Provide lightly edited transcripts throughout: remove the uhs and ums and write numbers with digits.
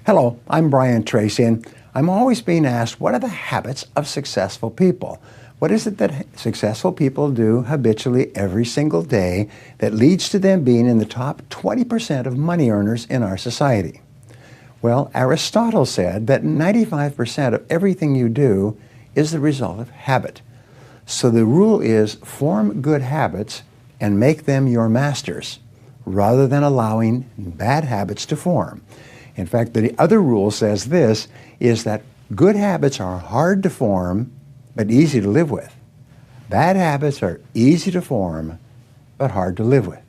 Hello, I'm Brian Tracy, and I'm always being asked, what are the habits of successful people? What is it that successful people do habitually every single day that leads to them being in the top 20% of money earners in our society? Well, Aristotle said that 95% of everything you do is the result of habit. So the rule is form good habits and make them your masters, rather than allowing bad habits to form. In fact, the other rule says this, is that good habits are hard to form, but easy to live with. Bad habits are easy to form, but hard to live with.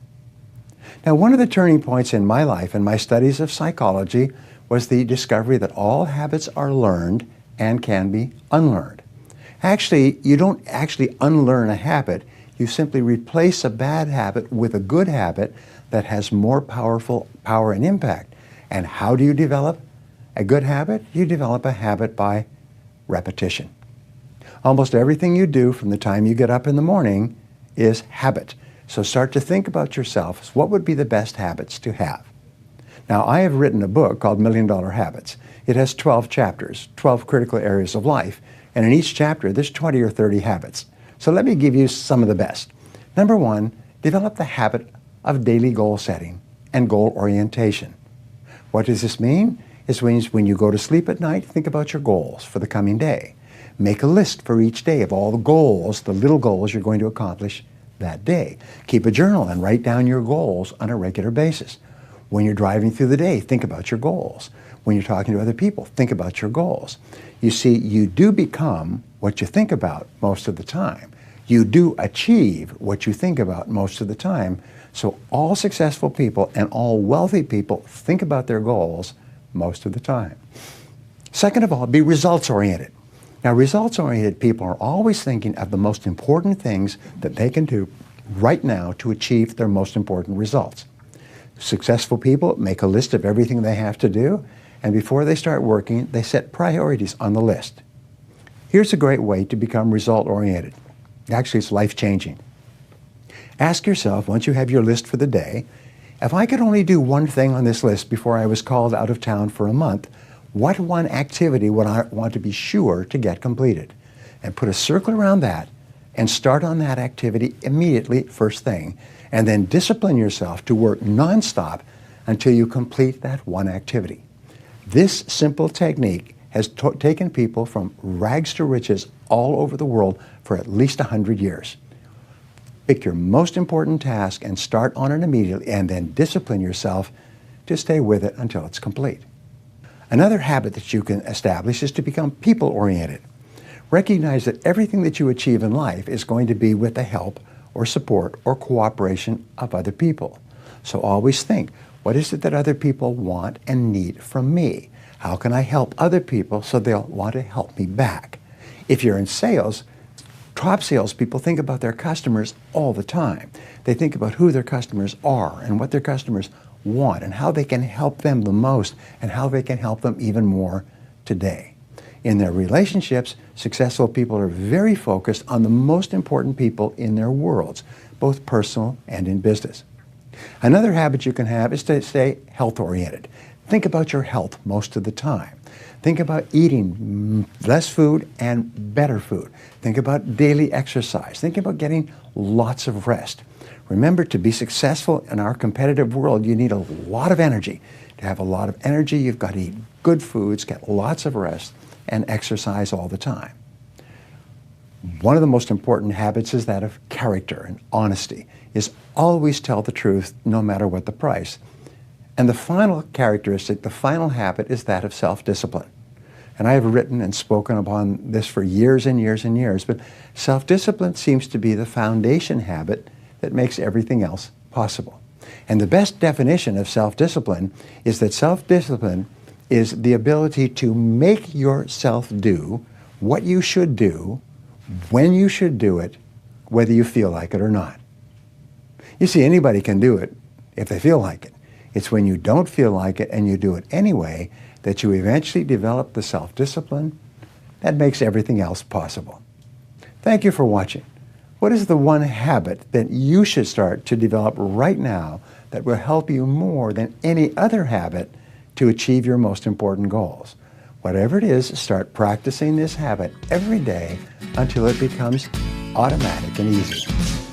Now, one of the turning points in my life and my studies of psychology was the discovery that all habits are learned and can be unlearned. Actually, you don't actually unlearn a habit. You simply replace a bad habit with a good habit that has more power and impact. And how do you develop a good habit? You develop a habit by repetition. Almost everything you do from the time you get up in the morning is habit. So start to think about yourself. What would be the best habits to have? Now, I have written a book called $1 Million Habits. It has 12 chapters, 12 critical areas of life. And in each chapter, there's 20 or 30 habits. So let me give you some of the best. Number one, develop the habit of daily goal setting and goal orientation. What does this mean? It means when you go to sleep at night, think about your goals for the coming day. Make a list for each day of all the goals, the little goals you're going to accomplish that day. Keep a journal and write down your goals on a regular basis. When you're driving through the day, think about your goals. When you're talking to other people, think about your goals. You see, you do become what you think about most of the time. You do achieve what you think about most of the time. So all successful people and all wealthy people think about their goals most of the time. Second of all, be results-oriented. Now, results-oriented people are always thinking of the most important things that they can do right now to achieve their most important results. Successful people make a list of everything they have to do, and before they start working, they set priorities on the list. Here's a great way to become result-oriented. Actually, it's life-changing. Ask yourself, once you have your list for the day, if I could only do one thing on this list before I was called out of town for a month, what one activity would I want to be sure to get completed? And put a circle around that and start on that activity immediately, first thing, and then discipline yourself to work nonstop until you complete that one activity. This simple technique has taken people from rags to riches all over the world for at least 100 years. Pick your most important task and start on it immediately, and then discipline yourself to stay with it until it's complete. Another habit that you can establish is to become people-oriented. Recognize that everything that you achieve in life is going to be with the help or support or cooperation of other people. So always think, what is it that other people want and need from me? How can I help other people so they'll want to help me back? If you're in sales, top salespeople think about their customers all the time. They think about who their customers are and what their customers want and how they can help them the most and how they can help them even more today. In their relationships, successful people are very focused on the most important people in their worlds, both personal and in business. Another habit you can have is to stay health-oriented. Think about your health most of the time. Think about eating less food and better food. Think about daily exercise. Think about getting lots of rest. Remember, to be successful in our competitive world, you need a lot of energy. To have a lot of energy, you've got to eat good foods, get lots of rest, and exercise all the time. One of the most important habits is that of character and honesty, is always tell the truth no matter what the price. And the final characteristic, the final habit, is that of self-discipline. And I have written and spoken upon this for years and years and years, but self-discipline seems to be the foundation habit that makes everything else possible. And the best definition of self-discipline is that self-discipline is the ability to make yourself do what you should do, when you should do it, whether you feel like it or not. You see, anybody can do it if they feel like it. It's when you don't feel like it and you do it anyway that you eventually develop the self-discipline that makes everything else possible. Thank you for watching. What is the one habit that you should start to develop right now that will help you more than any other habit to to achieve your most important goals. Whatever it is, start practicing this habit every day until it becomes automatic and easy.